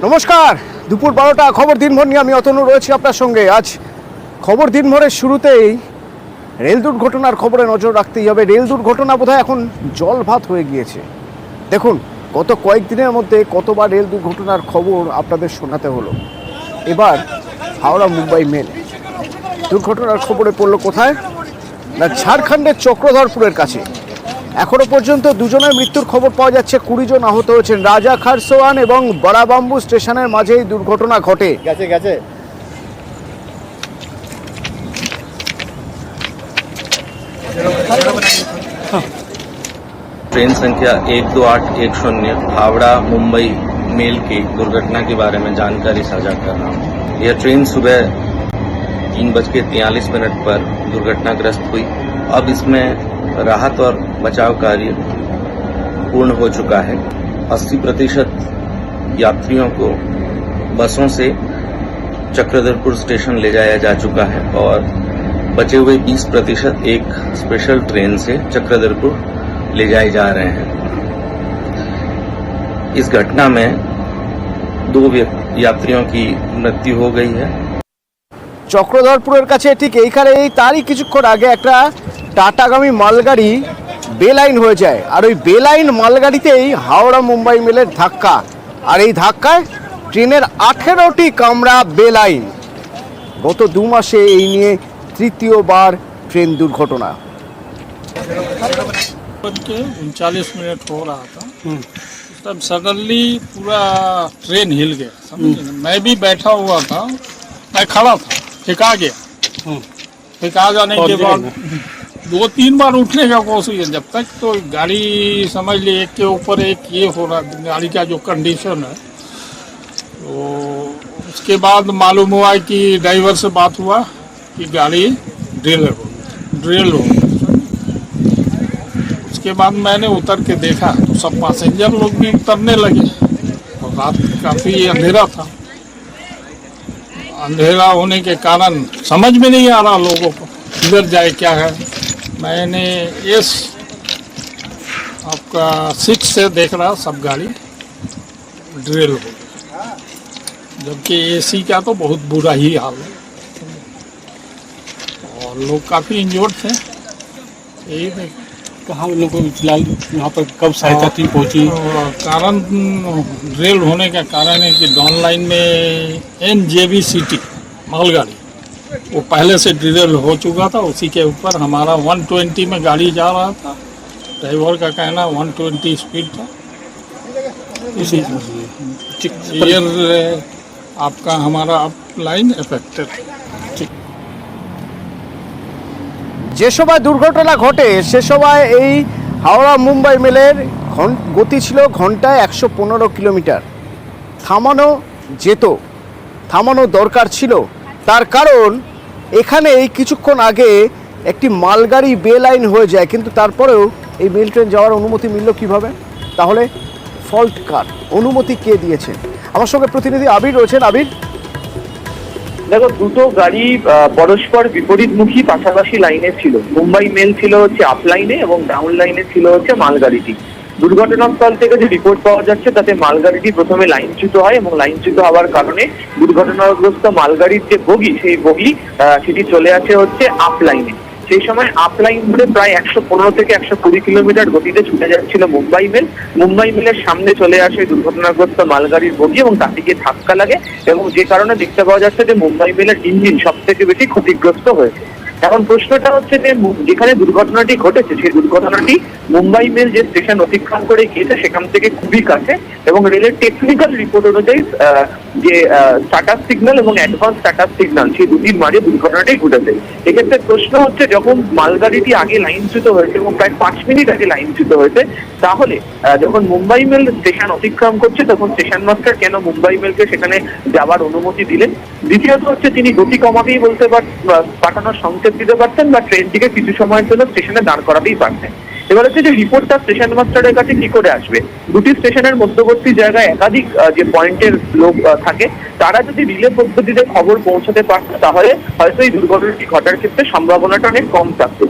নমস্কার, দুপুর 12টা খবর দিনভর নিয়ে আমি অতনু রয়েছি আপনার সঙ্গে। আজ খবর দিনভরের শুরুতেই রেল দুর্ঘটনার খবরে নজর রাখতেই হবে। রেল দুর্ঘটনা বোধহয় এখন জলভাত হয়ে গিয়েছে। দেখুন, গত কয়েকদিনের মধ্যে কতবার রেল দুর্ঘটনার খবর আপনাদের শোনাতে হলো। এবার হাওড়া মুম্বাই মেল দুর্ঘটনার খবরে পড়লো কোথায় না, ঝাড়খণ্ডের চক্রধরপুরের কাছে। এখনো পর্যন্ত দুজনের মৃত্যুর খবর পাওয়া যাচ্ছে, 20 জন আহত হয়েছেন। রাজা খারসোয়ান এবং বড়াবাম্বু স্টেশনের মাঝে এই দুর্ঘটনা ঘটে। ट्रेन संख्या 12810 हावड़ा मुंबई मेल की दुर्घटना के बारे में जानकारी साझा कर रहा हूँ। यह ट्रेन सुबह 3:43 पर दुर्घटनाग्रस्त हुई। अब इसमें राहत और बचाव कार्य पूर्ण हो चुका है। 80% यात्रियों को बसों से चक्रधरपुर स्टेशन ले जाया जा चुका है और बचे हुए 20% एक स्पेशल ट्रेन से चक्रधरपुर ले जाए जा रहे हैं। इस घटना में 2 यात्रियों की मृत्यु हो गई है। চক্রধরপুরের কাছে ঠিক এইখানে তারই কিছুক্ষণ আগে একটা টাটাগামী মালগাড়ি বেলাইন হয়ে যায়, আর ওই বেলাইন মালগাড়িতেই হাওড়া মুম্বাই মেলের ধাক্কা। আর এই ধাক্কায় ট্রেনের 18টি কামরা বেলাইন। গত 2 মাসে এই নিয়ে তৃতীয়বার ट्रेन दुर्घटना। 39 हो रहा था तब सडनली पूरा ट्रेन हिल गया, समझे। मैं भी बैठा हुआ था, मैं खड़ा था, फेंका गया। फेंका जाने के बाद 2-3 बार उठने का कोशिश है, जब तक तो गाड़ी समझ ली एक के ऊपर एक ये हो रहा, गाड़ी का जो कंडीशन है। तो उसके बाद मालूम हुआ कि ड्राइवर से बात हुआ कि गाड़ी ड्रिल हो। उसके बाद मैंने उतर के देखा तो सब पैसेंजर लोग भी उतरने लगे और रात काफ़ी अंधेरा था। अंधेरा होने के कारण समझ में नहीं आ रहा लोगों को किधर जाए क्या है। मैंने इस आपका 6 से देख रहा सब गाड़ी ड्रिल हो गई, जबकि एसी का तो बहुत बुरा ही हाल है और लोग काफ़ी इंजोर्ड थे। यही देख कहाँ लोग को फिलहाल यहाँ पर कब सहायता टीम पहुँची? कारण ड्रिल होने का कारण है कि डाउन लाइन में NJBCT मालगाड़ी वो पहले से ड्रिल हो चुका था। उसी के ऊपर हमारा 120 में गाड़ी जा रहा था। ड्राइवर का कहना 120 स्पीड था। इसी एयर आपका हमारा अप लाइन एफेक्टेड। যে সময় দুর্ঘটনা ঘটে সে সময় এই হাওড়া মুম্বাই মেলের গতি ছিল ঘন্টায় 115 কিলোমিটার। থামানো যেত, থামানো দরকার ছিল, তার কারণ এখানে এই কিছুক্ষণ আগে একটি মালগাড়ি বেলাইন হয়ে যায়। কিন্তু তারপরেও এই মেল ট্রেন যাওয়ার অনুমতি মিলল কিভাবে? তাহলে ফল্ট কার, অনুমতি কে দিয়েছে? আমার সঙ্গে প্রতিনিধি আবির রয়েছেন। আবির, দেখো, দুটো গাড়ি পরস্পর বিপরীতমুখী পাশাপাশি লাইনে ছিল। মুম্বাই মেল ছিল হচ্ছে আপ লাইনে এবং ডাউন লাইনে ছিল হচ্ছে মালগাড়িটি। দুর্ঘটনাস্থল থেকে যে রিপোর্ট পাওয়া যাচ্ছে তাতে মালগাড়িটি প্রথমে লাইনচ্যুত হয় এবং লাইনচ্যুত হওয়ার কারণে দুর্ঘটনাগ্রস্ত মালগাড়ির যে বগি সেই বগি সেটি চলে আসে হচ্ছে আপ লাইনে। সেই সময় আপ লাইন ধরে প্রায় 115 থেকে 120 কিলোমিটার গতিতে ছুটে যাচ্ছিল মুম্বাই মেল। মুম্বাই মেলের সামনে চলে আসে দুর্ঘটনাগ্রস্ত মালগাড়ির বগি এবং তার দিকে ধাক্কা লাগে এবং যে কারণে দেখতে পাওয়া যাচ্ছে যে মুম্বাই মেলের ইঞ্জিন সব থেকে বেশি ক্ষতিগ্রস্ত হয়েছে। এখন প্রশ্নটা হচ্ছে যে যেখানে দুর্ঘটনাটি ঘটেছে সেই দুর্ঘটনাটি মুম্বাই মেল যে স্টেশন অতিক্রম করে গিয়েছে সেখান থেকে খুবই কাছে এবং রেলের টেকনিক্যাল রিপোর্ট অনুযায়ী যে স্ট্যাটাস সিগন্যাল এবং অ্যাডভান্স স্ট্যাটাস সিগন্যাল সেই দুটির মাঝে দুর্ঘটনাটি ঘটেছে। এক্ষেত্রে প্রশ্ন হচ্ছে, যখন মালগাড়িটি আগে লাইনচ্যুত হয়েছে এবং প্রায় 5 মিনিট আগে লাইনচ্যুত হয়েছে, তাহলে যখন মুম্বাই মেল স্টেশন অতিক্রম করছে তখন স্টেশন মাস্টার কেন মুম্বাই মেলকে সেখানে যাওয়ার অনুমতি দিলেন? দ্বিতীয়ত হচ্ছে, তিনি গতি কমাতেই পাঠানোর সংকেত দিতে পারতেন বা ট্রেনটিকে কিছু সময়ের জন্য স্টেশনে দাঁড় করাতেই পারতেন। এবার হচ্ছে যে রিপোর্টটা স্টেশন মাস্টারের কাছে কি করে আসবে। দুটি স্টেশনের মধ্যবর্তী জায়গায় একাধিক যে পয়েন্টের লোক থাকে, তারা যদি রিলে পদ্ধতিতে খবর পৌঁছাতে পারত তাহলে হয়তো এই দুর্ঘটনাটি ঘটার ক্ষেত্রে সম্ভাবনাটা অনেক কম থাকতো।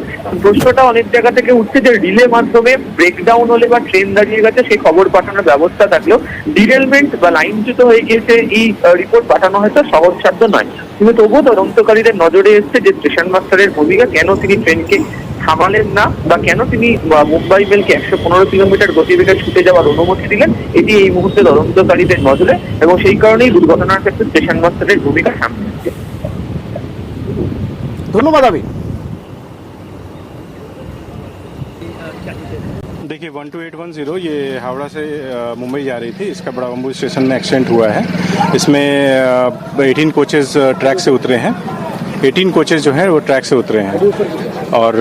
প্রশ্নটা অনেক জায়গা থেকে উঠছে যে রিলে মাধ্যমে ব্রেকডাউন হলে বা ট্রেন দাঁড়িয়ে গেছে সেই খবর পাঠানোর ব্যবস্থা থাকলেও ডিরেলমেন্ট বা লাইনচ্যুত হয়ে গিয়েছে এই রিপোর্ট পাঠানো হয়তো সহজসাধ্য নয়। কিন্তু তবুও তদন্তকারীদের নজরে এসছে যে স্টেশন মাস্টারের ভূমিকা, কেন তিনি ট্রেনকে থামালেন না বা কেন তিনি মুম্বাই মেলকে 115 কিলোমিটার গতিবেগে ছুটে যাওয়ার অনুমতি দিলেন, এটি এই মুহূর্তে তদন্তকারীদের নজরে, এবং সেই কারণেই দুর্ঘটনার ক্ষেত্রে স্টেশন মাস্টারের ভূমিকা সামনে এসেছে। ধন্যবাদ আবি। देखिए 12810 ये हावड़ा से मुंबई जा रही थी। इसका बड़ाबंबू स्टेशन में एक्सीडेंट हुआ है। इसमें 18 कोचेस ट्रैक से उतरे हैं। 18 कोचेस जो हैं वो ट्रैक से उतरे हैं और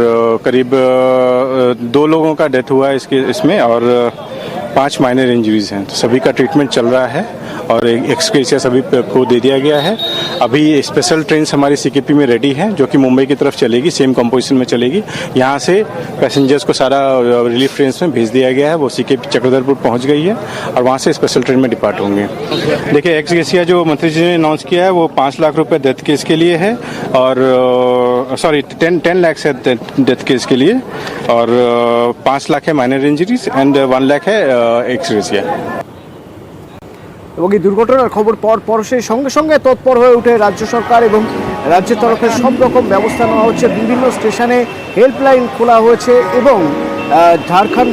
करीब 2 लोगों का डेथ हुआ है इसमें और 5 माइनर इंजरीज हैं। तो सभी का ट्रीटमेंट चल रहा है और एक्सक्रेशिया सभी को दे दिया गया है। अभी स्पेशल ट्रेन हमारी सीकेपी में रेडी है जो कि मुंबई की तरफ चलेगी, सेम कंपोजिशन में चलेगी। यहाँ से पैसेंजर्स को सारा रिलीफ ट्रेन में भेज दिया गया है। वो सीकेपी चक्रधरपुर पहुँच गई है और वहाँ से स्पेशल ट्रेन में डिपार्ट होंगे। देखिए एक्सक्रेशिया जो मंत्री जी ने अनाउंस किया है वो 5 लाख रुपये डेथ केस के लिए है और 10 लाख है डेथ केस के लिए और 5 लाख है माइनर इंजरीज एंड 1 लाख है एक्सक्रेशिया। এবং এই দুর্ঘটনার খবর পর সেই সঙ্গে সঙ্গে তৎপর হয়ে ওঠে রাজ্য সরকার এবং রাজ্যের তরফে সব রকম ব্যবস্থা নেওয়া হচ্ছে। বিভিন্ন স্টেশনে হেল্পলাইন খোলা হয়েছে এবং ঝাড়গ্রাম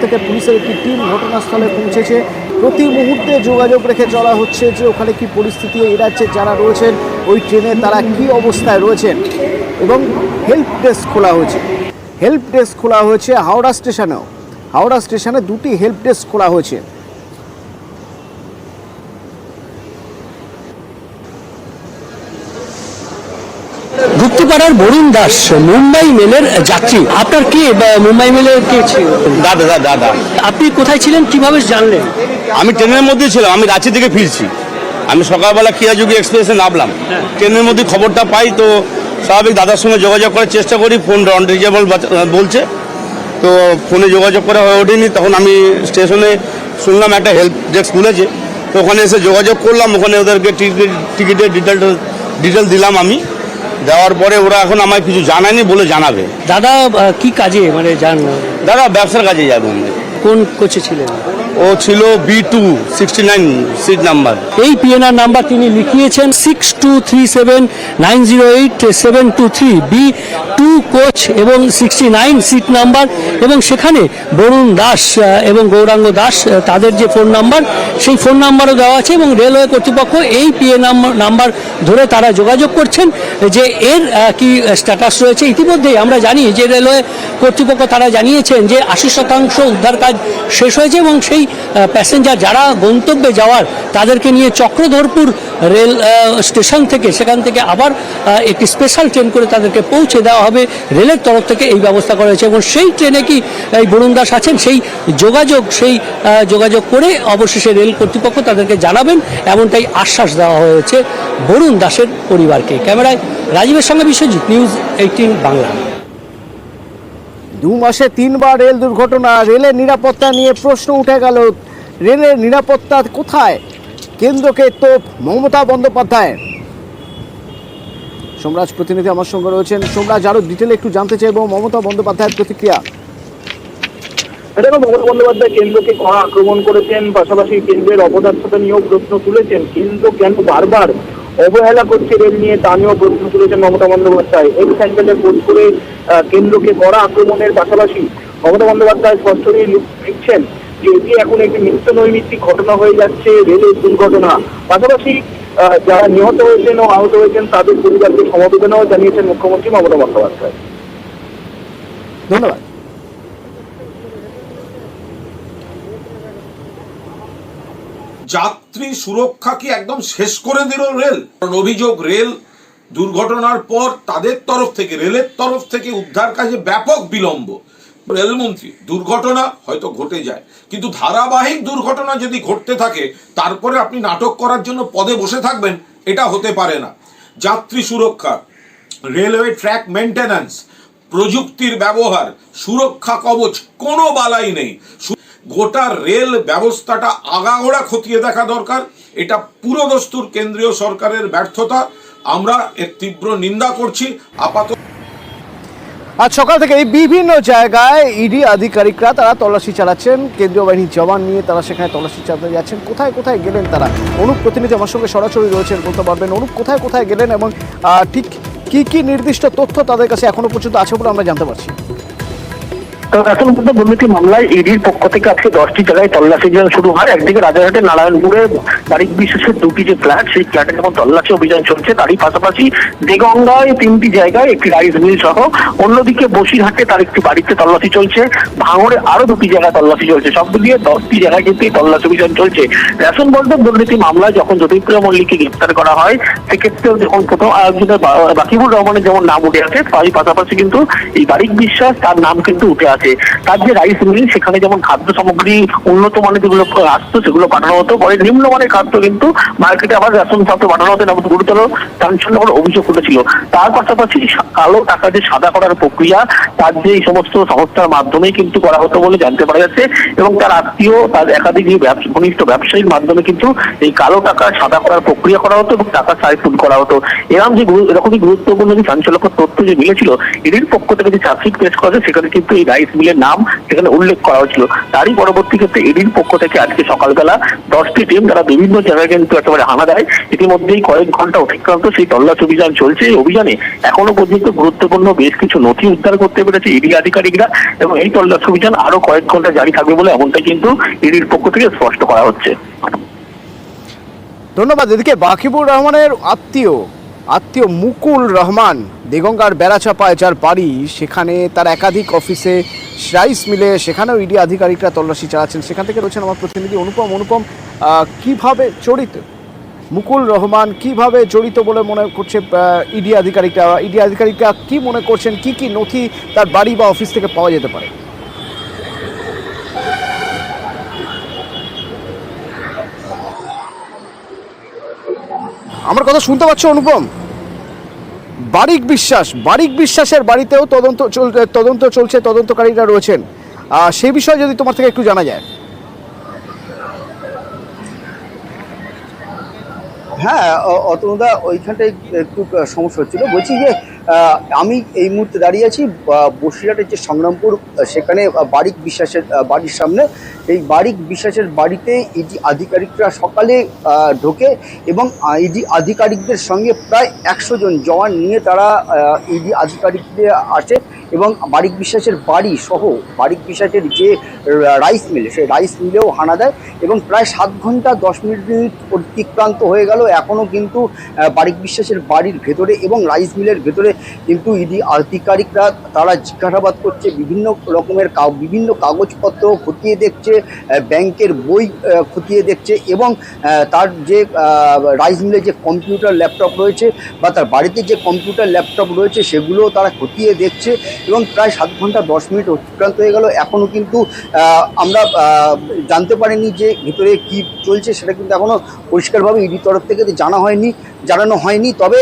থেকে পুলিশের একটি টিম ঘটনাস্থলে পৌঁছেছে। প্রতি মুহূর্তে যোগাযোগ রেখে চলা হচ্ছে যে ওখানে কি পরিস্থিতি, এই রাজ্যে যারা রয়েছেন ওই ট্রেনে তারা কি অবস্থায় রয়েছেন। এবং হেল্প ডেস্ক খোলা হয়েছে হাওড়া স্টেশনেও। হাওড়া স্টেশনে 2টি হেল্প ডেস্ক খোলা হয়েছে। গুপ্তপাড়ার বরুণ দাস মুম্বাই মেলের যাত্রী। আপনার কি মুম্বাই মেলের কে ছিল? দাদা আপনি কোথায় ছিলেন, কিভাবে জানলেন? আমি ট্রেনের মধ্যে ছিলাম, আমি রাঁচি থেকে ফিরছি। আমি সকালবেলা খিয়াযোগী এক্সপ্রেসে নামলাম, ট্রেনের মধ্যে খবরটা পাই তো স্বাভাবিক দাদার সঙ্গে যোগাযোগ করার চেষ্টা করি। ফোন নট রিচেবল বলছে, তো ফোনে যোগাযোগ করা হয়ে ওঠেনি। তখন আমি স্টেশনে শুনলাম একটা হেল্প ডেস্ক খুলেছে, তো ওখানে এসে যোগাযোগ করলাম। ওখানে ওদেরকে টিকিটের ডিটেল দিলাম আমি। দেওয়ার পরে ওরা এখন আমায় কিছু জানায়নি, বলে জানাবে। দাদা কি কাজে মানে জান? দাদা ব্যবসার কাজে যাবেন। কোন কোচে ছিলেন? ও ছিল B2 69 সিট নাম্বার। এই পিএনআর নাম্বার তিনি লিখিয়েছেন 6237908723 B2 কোচ এবং 69 সিট নাম্বার, এবং সেখানে বরুণ দাস এবং গৌরাঙ্গ দাস তাদের যে ফোন নাম্বার, সেই ফোন নাম্বারও দেওয়া আছে। এবং রেলওয়ে কর্তৃপক্ষ এই পিএনআর নাম্বার ধরে তারা যোগাযোগ করছেন যে এর কি স্ট্যাটাস রয়েছে। ইতিমধ্যেই আমরা জানি যে রেলওয়ে কর্তৃপক্ষ তারা জানিয়েছেন যে 80% উদ্ধার কাজ শেষ হয়েছে এবং সেই প্যাসেঞ্জার যারা গন্তব্যে যাওয়ার তাদেরকে নিয়ে চক্রধরপুর রেল স্টেশন থেকে সেখান থেকে আবার একটি স্পেশাল ট্রেন করে তাদেরকে পৌঁছে দেওয়া হবে। রেলের তরফ থেকে এই ব্যবস্থা করা হয়েছে এবং সেই ট্রেনে কি এই বরুণ দাস আছেন সেই যোগাযোগ করে অবশেষে রেল কর্তৃপক্ষ তাদেরকে জানাবেন, এমনটাই আশ্বাস দেওয়া হয়েছে বরুণ দাসের পরিবারকে। ক্যামেরায় রাজীবের সঙ্গে বিশ্বজিৎ, নিউজ 18 বাংলা। 2 মাসে 3বার রেল দুর্ঘটনা। রেলের নিরাপত্তা নিয়ে প্রশ্ন উঠে গেল। রেলের নিরাপত্তা কোথায়? কেন্দ্রকে তোপ মমতা বন্দ্যোপাধ্যায়। সোমরাজ প্রতিনিধি আমার সঙ্গে রয়েছেন। সোমরাজ, আরো ডিটেলে একটু জানতে চাইবো মমতা বন্দ্যোপাধ্যায়ের প্রতিক্রিয়া। দেখো, মমতা বন্দ্যোপাধ্যায় কেন্দ্রকে কড়া আক্রমণ করেছেন, পাশাপাশি কেন্দ্রের অপদার্থতা নিয়েও প্রশ্ন তুলেছেন। কেন্দ্র কেন বারবার অবহেলা করছে রেল নিয়ে তা নিয়েও প্রশ্ন তুলেছেন মমতা বন্দ্যোপাধ্যায়। এই স্যান্ডেলে পোস্ট করে কেন্দ্রকে কড়া আক্রমণের পাশাপাশি মমতা বন্দ্যোপাধ্যায় স্পষ্ট লিখছেন যে এটি এখন একটি নিত্য নৈমিত্তিক ঘটনা হয়ে যাচ্ছে, রেলের দুর্ঘটনা। পাশাপাশি যারা নিহত হয়েছেন ও আহত হয়েছেন তাদের পরিবারকে সমবেদনাও জানিয়েছেন মুখ্যমন্ত্রী মমতা বন্দ্যোপাধ্যায়। ধন্যবাদ। যাত্রী সুরক্ষা কি একদম শেষ করে দিল রেল? অভিযোগ, রেল দুর্ঘটনার পর তাদের তরফ থেকে, রেলের তরফ থেকে উদ্ধার কাজে ব্যাপক বিলম্ব। রেলমন্ত্রী, দুর্ঘটনা হয়তো ঘটে যায়, কিন্তু ধারাবাহিক দুর্ঘটনা যদি ঘটতে থাকে তারপরে আপনি নাটক করার জন্য পদে বসে থাকবেন, এটা হতে পারে না। যাত্রী সুরক্ষা, রেলওয়ে ট্র্যাক মেনটেন্যান্স, প্রযুক্তির ব্যবহার, সুরক্ষা কবচ, কোনো বালাই নেই। গোটা রেল ব্যবস্থাটা আগাগোড়া খতিয়ে দেখা দরকার। এটা পুরোদস্তুর কেন্দ্রীয় সরকারের ব্যর্থতা, আমরা এর তীব্র নিন্দা করছি। আপাতত আজ সকাল থেকে বিভিন্ন জায়গায় ইডি আধিকারিকরা তারা তল্লাশি চালাচ্ছেন, কেন্দ্রীয় বাহিনীর জওয়ান নিয়ে তারা সেখানে তল্লাশি চালাতে যাচ্ছেন। কোথায় কোথায় গেলেন তারা? অনুপ প্রতিনিধি আমার সঙ্গে সরাসরি রয়েছেন, বলতে পারবেন অনুপ কোথায় কোথায় গেলেন এবং ঠিক কি কি নির্দিষ্ট তথ্য তাদের কাছে এখনো পর্যন্ত আছে বলে আমরা জানতে পারছি? এখন পর্যন্ত দুর্নীতি মামলায় ইডির পক্ষ থেকে আজকে 10টি জায়গায় তল্লাশি অভিযান শুরু হয়। একদিকে রাজারহাটের নারায়ণপুরে বারিক বিশেষের 2টি যে ফ্ল্যাট, সেই ফ্ল্যাটে যেমন তল্লাশি অভিযান চলছে, তারই পাশাপাশি দেগঙ্গায় 3টি জায়গায়, একটি রাইস মিল সহ। অন্যদিকে বসিরহাটে তার একটি বাড়িতে তল্লাশি চলছে, ভাঙড়ে আরো 2টি জায়গায় তল্লাশি চলছে। সব মিলিয়ে 10টি জায়গায় কিন্তু এই তল্লাশি অভিযান চলছে। রেশন বোর্ডের দুর্নীতি মামলায় যখন জ্যোতিপ্রিয় মল্লিককে গ্রেপ্তার করা হয়, সেক্ষেত্রেও যখন প্রথম আয়োজনের বাকিবুর রহমানের যেমন নাম উঠে আসে, তারই পাশাপাশি কিন্তু এই বারিক বিশ্বাস তার নাম কিন্তু উঠে আসে। তার যে রাইস মিল, সেখানে যেমন খাদ্য সামগ্রী উন্নত মানের যেগুলো আসতো সেগুলো পাঠানো হতো, পরে নিম্নমানের খাদ্য কিন্তু মার্কেটে আবার রেশন খাদ্য পাঠানো হতো, এমন গুরুতর চাঞ্চল্যকর অভিযোগ উঠেছিল। তার পাশাপাশি কালো টাকা যে সাদা করার প্রক্রিয়া, তার যে এই সমস্ত সংস্থার মাধ্যমেই কিন্তু করা হতো বলে জানতে পারা যাচ্ছে, এবং তার আত্মীয়, তার একাধিক ঘনিষ্ঠ ব্যবসায়ীর মাধ্যমে কিন্তু এই কালো টাকা সাদা করার প্রক্রিয়া করা হতো এবং টাকা সাইফুল করা হতো। এরকমই গুরুত্বপূর্ণ যে চাঞ্চল্যকর তথ্য যে মিলেছিল, এদের পক্ষ থেকে যে চার্জশিট পেশ করা হয়, সেখানে কিন্তু এই রাইস মিলের নাম সেখানে উল্লেখ করা হয়েছিল। তারই পরবর্তী ক্ষেত্রে ইডির পক্ষ থেকে আজকে সকালবেলা 10টি টিম তারা বিভিন্ন জায়গায় কিন্তু একেবারে হানা দেয়। ইতিমধ্যেই কয়েক ঘন্টা অতিক্রান্ত সেই তল্লাশি অভিযান চলছে। এই অভিযানে এখনো পর্যন্ত গুরুত্বপূর্ণ বেশ কিছু নথি উদ্ধার করতে পেরেছে ইডি আধিকারিকরা, এবং এই তল্লাশি অভিযান আরো কয়েক ঘন্টা জারি থাকবে বলে এমনটাই কিন্তু ইডির পক্ষ থেকে স্পষ্ট করা হচ্ছে। ধন্যবাদ। এদিকে বাকিবুর রহমানের আত্মীয় মুকুল রহমান দেগঙ্গার বেড়াচাপায় যার বাড়ি, সেখানে তার একাধিক অফিসে, রাইস মিলে, সেখানেও ইডি আধিকারিকরা তল্লাশি চালাচ্ছেন। সেখান থেকে রয়েছেন আমার প্রতিনিধি অনুপম। কিভাবে জড়িত মুকুল রহমান, কিভাবে জড়িত বলে মনে করছে ইডি আধিকারিকরা কি মনে করছেন, কি কি নথি তার বাড়ি বা অফিস থেকে পাওয়া যেতে পারে? আমার কথা শুনতে পাচ্ছ অনুপম? বারিক বিশ্বাসের বাড়িতেও তদন্ত চলছে, তদন্তকারীরা রয়েছেন। সেই বিষয়ে যদি তোমার থেকে একটু জানা যায়। হ্যাঁ অতনুদা, ওইখানটায় একটু সমস্যা হচ্ছিল। বলছি যে আমি এই মুহূর্তে দাঁড়িয়ে আছি বসিরহাটের যে সংগ্রামপুর, সেখানে বারিক বিশ্বাসের বাড়ির সামনে। এই বারিক বিশ্বাসের বাড়িতে ইডি আধিকারিকরা সকালে ঢোকে এবং ইডি আধিকারিকদের সঙ্গে প্রায় 100 জন জওয়ান নিয়ে তারা ইডি আধিকারিকদের আসে এবং বারিক বিশ্বাসের বাড়ি সহ বারিক বিশ্বাসের যে রাইস মিল, সেই রাইস মিলেও হানা দেয় এবং প্রায় 7 ঘন্টা 10 মিনিট অতিক্রান্ত হয়ে গেল। এখনও কিন্তু বারিক বিশ্বাসের বাড়ির ভেতরে এবং রাইস মিলের ভেতরে কিন্তু ইডি আধিকারিকরা তারা জিজ্ঞাসাবাদ করছে, বিভিন্ন রকমের বিভিন্ন কাগজপত্র খতিয়ে দেখছে, ব্যাংকের বই খতিয়ে দেখছে এবং তার যে রাইস মিলের যে কম্পিউটার ল্যাপটপ রয়েছে বা তার বাড়িতে যে কম্পিউটার ল্যাপটপ রয়েছে সেগুলো তারা খতিয়ে দেখছে এবং প্রায় 7 ঘন্টা 10 মিনিট অতিক্রান্ত হয়ে গেল। এখনও কিন্তু আমরা জানতে পারিনি যে ভিতরে কি চলছে, সেটা কিন্তু এখনও পরিষ্কারভাবে ইডির তরফ থেকে জানানো হয়নি। তবে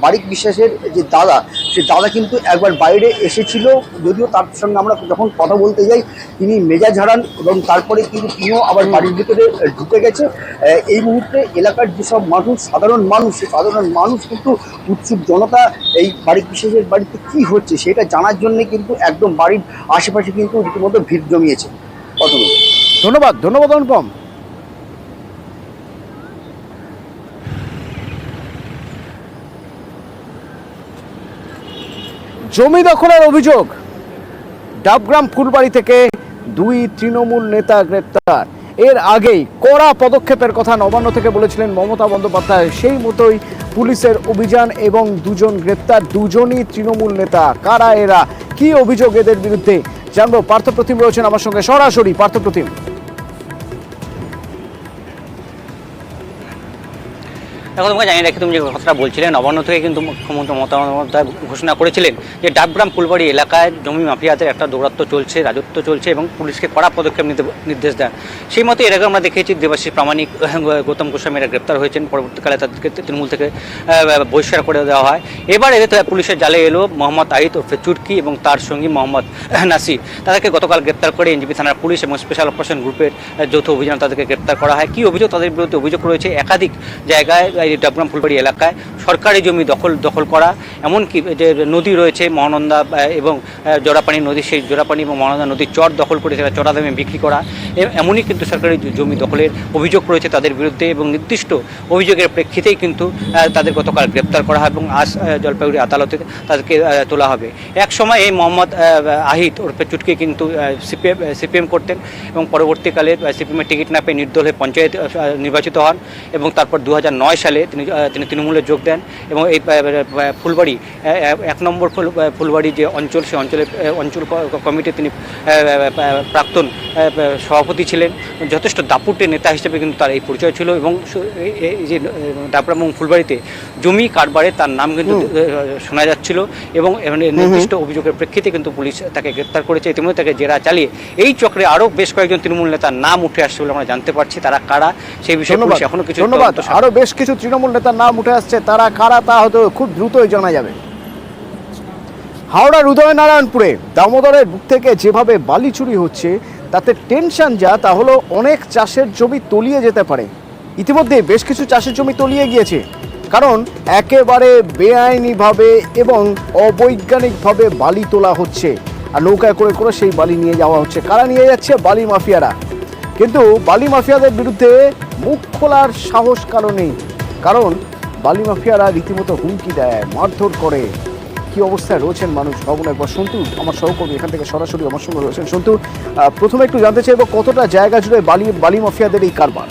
বারিক বিশ্বাসের যে দাদা, সে দাদা কিন্তু একবার বাইরে এসেছিল, যদিও তার সঙ্গে আমরা যখন কথা বলতে যাই তিনি মেজাজ হারান এবং তারপরে কিন্তু তিনিও আবার বাড়ির ভিতরে ঢুকে গেছে। এই মুহূর্তে এলাকার যেসব মানুষ, সাধারণ মানুষ কিন্তু উৎসুক জনতা এই বারিক বিশ্বাসের বাড়িতে কি হচ্ছে সেটা জানার জন্য কিন্তু একদম বাড়ির আশেপাশে কিন্তু রীতিমতো ভিড় জমিয়েছে। ধন্যবাদ অনুপম। জমি দখলের অভিযোগ, ডাবগ্রাম ফুলবাড়ি থেকে 2 তৃণমূল নেতা গ্রেপ্তার। এর আগেই কড়া পদক্ষেপের কথা নবান্ন থেকে বলেছিলেন মমতা বন্দ্যোপাধ্যায়, সেই মতোই পুলিশের অভিযান এবং 2 জন গ্রেপ্তার, 2 জনই তৃণমূল নেতা। কারা এরা, কি অভিযোগ এদের বিরুদ্ধে জানবো। পার্থপ্রতিম রয়েছেন আমার সঙ্গে সরাসরি। পার্থপ্রতিম, দেখো তোমাকে জানিয়ে রাখি, তুমি যে কথাটা বলছিলে, নবান্ন থেকে কিন্তু মুখ্যমন্ত্রী মমতা বন্দ্যোপাধ্যায় ঘোষণা করেছিলেন যে ডাবগ্রাম ফুলবাড়ি এলাকায় জমি মাফিয়াদের একটা দৌরাত্ম্য চলছে, রাজত্ব চলছে এবং পুলিশকে কড়া পদক্ষেপ নিতে নির্দেশ দেন। সেই মতো এর আগে আমরা দেখেছি দেবাশিস প্রামাণিক, গৌতম গোস্বামীরা গ্রেপ্তার হয়েছেন, পরবর্তীকালে তাদেরকে তৃণমূল থেকে বহিষ্কার করে দেওয়া হয়। এবার এদের পুলিশের জালে এলো মোহাম্মদ আহিত ওরফে চুটকি এবং তার সঙ্গী মোহাম্মদ নাসির। তাদেরকে গতকাল গ্রেপ্তার করে এনজিপি থানার পুলিশ এবং স্পেশাল অপারেশন গ্রুপের যৌথ অভিযান তাদেরকে গ্রেপ্তার করা হয়। কী অভিযোগ? তাদের বিরুদ্ধে অভিযোগ রয়েছে একাধিক জায়গায় এই ডাবগ্রাম ফুলবাড়ি এলাকায় সরকারি জমি দখল করা, এমনকি যে নদী রয়েছে মহানন্দা এবং জোড়াপানি নদী, সেই জোড়াপানি এবং মহানন্দা নদীর চর দখল করে সেটা চড়া দামে বিক্রি করা, এমনই কিন্তু সরকারি জমি দখলের অভিযোগ রয়েছে তাদের বিরুদ্ধে এবং নির্দিষ্ট অভিযোগের প্রেক্ষিতেই কিন্তু তাদের গতকাল গ্রেপ্তার করা হয় এবং আজ জলপাইগুড়ি আদালতে তাদেরকে তোলা হবে। এক সময় এই মোহাম্মদ আহিত ওরফে চুটকি কিন্তু সিপিএম করতেন এবং পরবর্তীকালে সিপিএমের টিকিট না পেয়ে নির্দল হয়ে পঞ্চায়েত নির্বাচিত হন এবং তারপর 2009 সালে তিনি তৃণমূলে যোগ দেন এবং এই ফুলবাড়ি 1 নম্বর ফুলবাড়ি যে অঞ্চল, সেই অঞ্চল কমিটি তিনি প্রাক্তন সভাপতি ছিলেন। যথেষ্ট দাপুটে নেতা হিসেবে কিন্তু তার এই পরিচয় ছিল এবং এই যে ডাবগ্রাম এবং ফুলবাড়িতে জমি কারবারে তার নাম কিন্তু শোনা যাচ্ছিল এবং নির্দিষ্ট অভিযোগের প্রেক্ষিতে কিন্তু পুলিশ তাকে গ্রেপ্তার করেছে। ইতিমধ্যে তাকে জেরা চালিয়ে এই চক্রে আরও বেশ কয়েকজন তৃণমূল নেতার নাম উঠে আসছে বলে আমরা জানতে পারছি। তারা কারা সেই বিষয়ে পুলিশ এখনো কিছু ধন্যবাদ। আরো বেশ কিছু তৃণমূল নেতার নাম উঠে আসছে, তারা কারা তা হয়তো খুব দ্রুতই জানা যাবে। হাওড়ার উদয়নারায়ণপুরে দামোদরের বুক থেকে যেভাবে বালি চুরি হচ্ছে তাতে টেনশন যা তা হলো অনেক চাষের জমি তলিয়ে যেতে পারে। ইতিমধ্যে বেশ কিছু চাষের জমি তলিয়ে গিয়েছে, কারণ একেবারে বেআইনিভাবে এবং অবৈজ্ঞানিকভাবে বালি তোলা হচ্ছে আর নৌকায় করে করে সেই বালি নিয়ে যাওয়া হচ্ছে। কারা নিয়ে যাচ্ছে? বালি মাফিয়ারা। কিন্তু বালি মাফিয়াদের বিরুদ্ধে মুখ খোলার সাহস কারো নেই, কারণ বালি মাফিয়ারা রীতিমতো হুমকি দেয়, মারধর করে। কি অবস্থায় রয়েছেন মানুষ ভাবুন একবার। সন্তু আমার সহকর্মী এখান থেকে সরাসরি আমার সঙ্গে রয়েছেন। সন্তু, প্রথমে একটু জানতে চাইব কতটা জায়গা জুড়ে বালি মাফিয়াদের এই কারবার?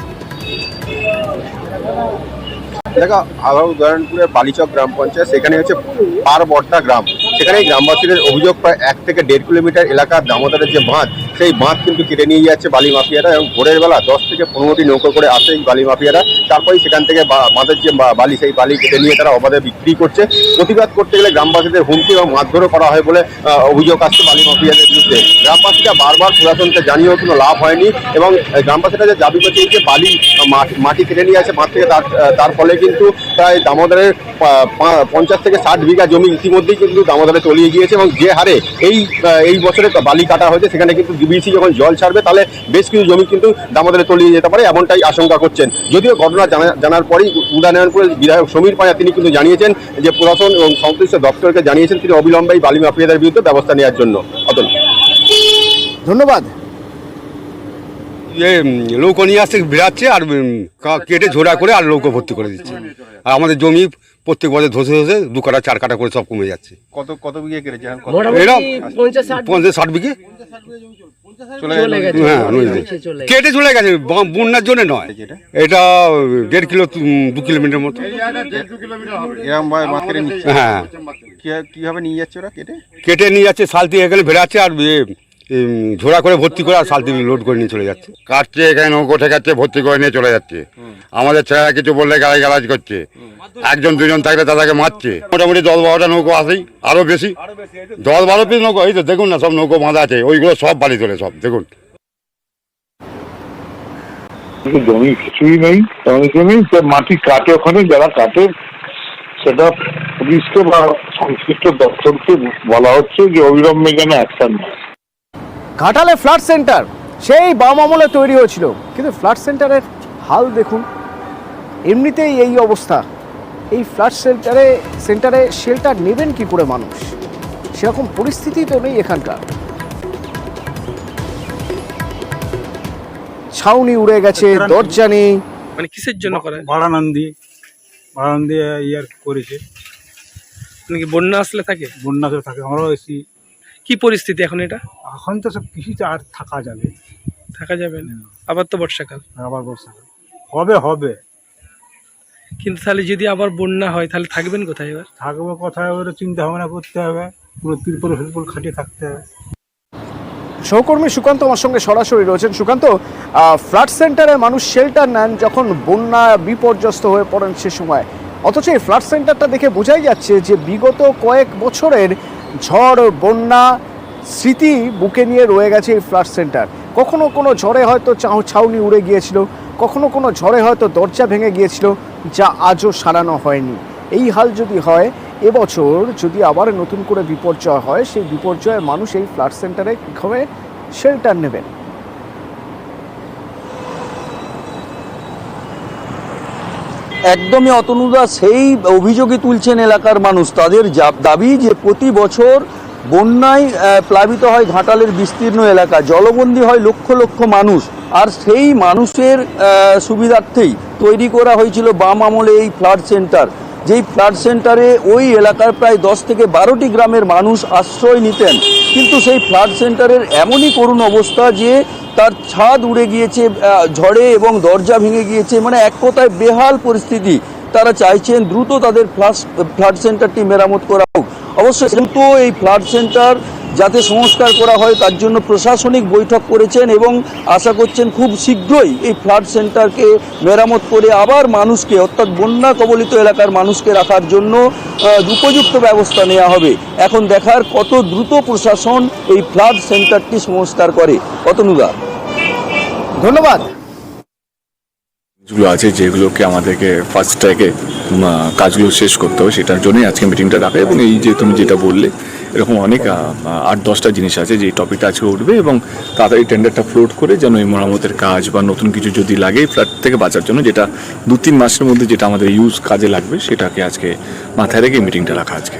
দেখো, আবার উদয়নারায়ণপুরের বালিচক গ্রাম পঞ্চায়েত, সেখানে হচ্ছে পারবর্তা গ্রাম। সেখানে গ্রামবাসীদের অভিযোগ প্রায় 1 থেকে 1.5 কিলোমিটার এলাকার দামোদরের যে বাঁধ, সেই বাঁধ কিন্তু কেটে নিয়ে যাচ্ছে বালি মাফিয়ারা এবং ভোরের বেলা 10 থেকে 15টি নৌকো করে আসে এই বালি মাফিয়ারা। তারপরেই সেখান থেকে বাঁধের যে বালি, সেই বালি কেটে নিয়ে তারা অবাধে বিক্রি করছে। প্রতিবাদ করতে গেলে গ্রামবাসীদের হুমকি এবং মারধরও করা হয় বলে অভিযোগ আসছে বালি মাফিয়াদের বিরুদ্ধে। গ্রামবাসীরা বারবার প্রশাসনকে জানিয়েও কোনো লাভ হয়নি এবং গ্রামবাসীরা যে দাবি করছে যে বালি মাটি কেটে নিয়ে আসে বাঁধ থেকে, তার ফলে কিন্তু প্রায় দামোদরের 50 থেকে 60 বিঘা জমি ইতিমধ্যেই কিন্তু দামোদরে তলিয়ে গিয়েছে এবং যে হারে এই বছরে বালি কাটা হয়েছে, সেখানে কিন্তু ডিবিসি যখন জল ছাড়বে তাহলে বেশ কিছু জমি কিন্তু দামোদরে তলিয়ে যেতে পারে, এমনটাই আশঙ্কা করছেন। যদিও ঘটনা জানার পরেই উদয়নারায়ণপুরের বিধায়ক সমীর পায়া তিনি কিন্তু জানিয়েছেন যে প্রশাসন এবং সংশ্লিষ্ট দপ্তরকে জানিয়েছেন তিনি অবিলম্বে বালি মাফিয়াদের বিরুদ্ধে ব্যবস্থা নেওয়ার জন্য। অতন, ধন্যবাদ। নৌকো নিয়ে আসতে বেড়াচ্ছে আর কেটে ঝোড়া করে আর নৌকো ভর্তি করে দিচ্ছে। আর আমাদের জমি প্রত্যেক বছর ধসে 2 কাটা 4 কাটা করে সব কমে যাচ্ছে। কত বিঘে কেটেছে? এরকম 50-60 বিঘে কেটে চলে গেছে, বন্যার জন্য নয়। এটা 1.5 কিলো 2 কিলোমিটার মতো। হ্যাঁ, কিভাবে নিয়ে যাচ্ছে ওরা? কেটে নিয়ে যাচ্ছে, সালতি এখানে ভেড়াচ্ছে আর ঝোড়া করে ভর্তি করে আর সালতি লোড করে নিয়ে চলে যাচ্ছে। কাটছে, এখানে নৌকো ঠেকাচ্ছে, ভর্তি করে নিয়ে চলে যাচ্ছে। আমাদের ছেলেরা কিছু বললে গালাজ করছে, 1-2 থাকলে তাদেরকে মারছে। মোটামুটি 10-12টা নৌকো আসেই, আরো বেশি 10-12 পিস নৌকো। এই তো দেখুন না, সব নৌকো বাঁধা আছে, ওইগুলো সব বালি তোলে সব। দেখুন, জমি কিছুই নেই, মাটি কাটে, ওখানে যারা কাটে সেটা পুলিশকে বা সংশ্লিষ্ট দপ্তরকে বলা হচ্ছে যে অবিলম্বে যেন অ্যাকশন নেয়। ঘাটালে ফ্লাড সেন্টার সেই বাম আমলে তৈরি হয়েছিল, কিন্তু ফ্লাড সেন্টারের হাল দেখুন। এমনিতেই এই অবস্থা, এই ফ্লাড সেন্টারে শেল্টার নেবেন কি করে মানুষ? সেরকম পরিস্থিতি তো নেই এখানকার। ছাউনি উড়ে গেছে, দরজা নেই। মানে কিসের জন্য করে? ভাড়ানন্দি ইয়ার করেছে নাকি বন্যা আসলে থাকে? বন্যা আসলে থাকে। আমরাও এসি। কি পরিস্থিতি এখন এটা? এখন তো সব কিছুতে আর থাকা যাবে না। আবার তো বর্ষাকাল। আবার বর্ষাকাল হবে কিন্তু তাহলে যদি আবার বন্যা হয় তাহলে থাকবেন কোথায়? এবার থাকবো কোথায়, ওরা চিন্তা ভাবনা করতে হবে। পুরো তিরপল খাটিয়ে থাকতে হবে। সহকর্মী সুকান্ত আমার সঙ্গে সরাসরি রয়েছেন। সুকান্ত, ফ্লাড সেন্টারে মানুষ শেল্টার নেন যখন বন্যা বিপর্যস্ত হয়ে পড়েন সে সময়, অথচ এই ফ্লাড সেন্টারটা দেখে বোঝাই যাচ্ছে যে বিগত কয়েক বছরের ঝড় বন্যা স্মৃতি বুকে নিয়ে রয়ে গেছে এই ফ্লাড সেন্টার। কখনো কোনো ঝড়ে হয়তো ছাউনি উড়ে গিয়েছিল, কখনো কোনো ঝড়ে হয়তো দরজা ভেঙে গিয়েছিল, যা আজও সারানো হয়নি। এই হাল যদি হয়, এবছর যদি আবার নতুন করে বিপর্যয় হয়, সেই বিপর্যয়ে মানুষ এই ফ্লাড সেন্টারে কীভাবে শেল্টার নেবেন? একদমই অতনুদা, সেই অভিযোগই তুলছেন এলাকার মানুষ। তাদের দাবি যে প্রতি বছর বন্যায় প্লাবিত হয় ঘাটালের বিস্তীর্ণ এলাকা, জলবন্দী হয় লক্ষ লক্ষ মানুষ। আর সেই মানুষের সুবিধার্থেই তৈরি করা হয়েছিল বাম আমলে এই ফ্লাড সেন্টার, যেই ফ্লাড সেন্টারে ওই এলাকার প্রায় 10 থেকে 12টি গ্রামের মানুষ আশ্রয় নিতেন। কিন্তু সেই ফ্লাড সেন্টারের এমনই করুণ অবস্থা যে তার ছাদ উড়ে গিয়েছে ঝড়ে এবং দরজা ভেঙে গিয়েছে, মানে এক কথায় বেহাল পরিস্থিতি। তারা চাইছেন দ্রুত তাদের ফ্লাড সেন্টারটি মেরামত করা হোক। অবশ্যই দ্রুত এই ফ্লাড সেন্টার যাতে সংস্কার করা হয় তার জন্য প্রশাসনিক বৈঠক করেছেন এবং আশা করছেন খুব শীঘ্রই এই ফ্লাড সেন্টারকে মেরামত করে আবার মানুষকে, অর্থাৎ বন্যা কবলিত এলাকার মানুষকে রাখার জন্য উপযুক্ত ব্যবস্থা নেওয়া হবে। এখন দেখার কত দ্রুত প্রশাসন এই ফ্লাড সেন্টারটি সংস্কার করে। অতনুদা, ধন্যবাদ। যেগুলো আছে যেগুলোকে আমাদেরকে ফার্স্ট ট্র্যাকে কাজগুলো শেষ করতে হবে, সেটার জন্যই আজকে মিটিংটা ডাকা। এবং এই যে তুমি যেটা বললে, এরকম অনেক 8-10টা জিনিস আছে যে টপিকটা আজকে উঠবে এবং তাড়াতাড়ি টেন্ডারটা ফ্লোট করে যেন এই মেরামতের কাজ বা নতুন কিছু যদি লাগে ফ্ল্যাট থেকে বাঁচার জন্য, যেটা 2-3 মাসের মধ্যে যেটা আমাদের কাজে লাগবে, সেটাকে আজকে মাথায় রেখে মিটিংটা রাখা আজকে।